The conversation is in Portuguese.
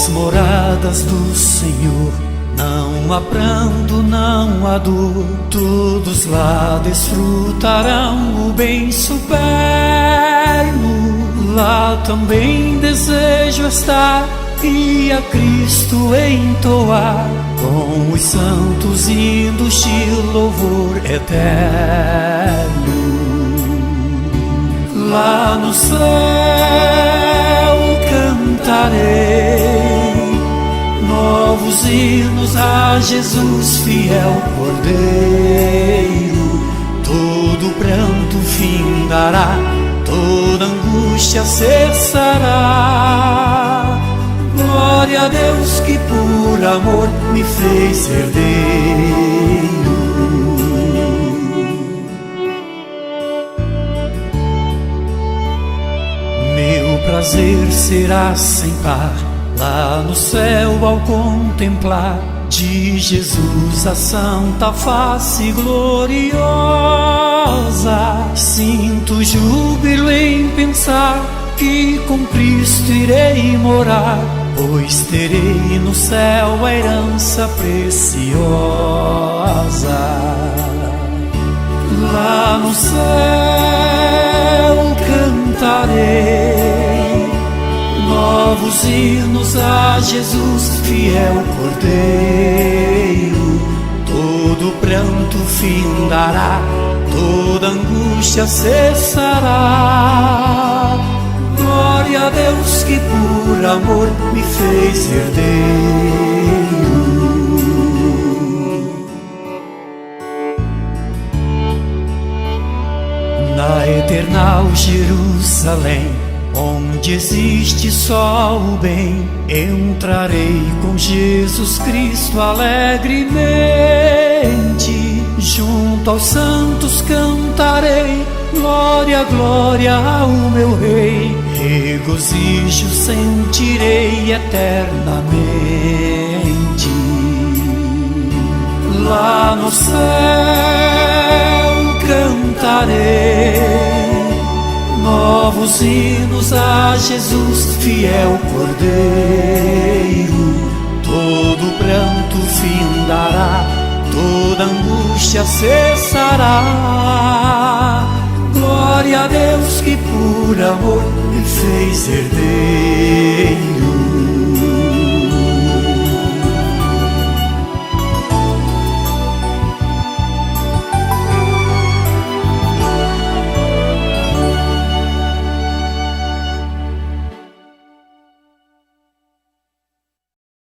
Nas moradas do Senhor não há pranto, não há dor, todos lá desfrutarão o bem supremo. Lá também desejo estar e a Cristo entoar com os santos hinos de louvor eterno. Lá no céu cantarei novos hinos a Jesus, fiel Cordeiro. Todo pranto findará, toda angústia cessará. Glória a Deus que por amor me fez herdeiro. Meu prazer será sem par lá no céu ao contemplar de Jesus a santa face gloriosa. Sinto júbilo em pensar que com Cristo irei morar, pois terei no céu a herança preciosa. Lá no céu cantarei novos hinos a Jesus, fiel Cordeiro. Todo pranto findará, toda angústia cessará. Glória a Deus que por amor me fez herdeiro. Na eternal Jerusalém, onde existe só o bem, entrarei com Jesus Cristo alegremente. Junto aos santos cantarei glória, glória ao meu Rei. Regozijo sentirei eternamente. Lá no céu cantarei novos hinos a Jesus, fiel Cordeiro. Todo pranto findará, toda angústia cessará. Glória a Deus que por amor me fez herdeiro.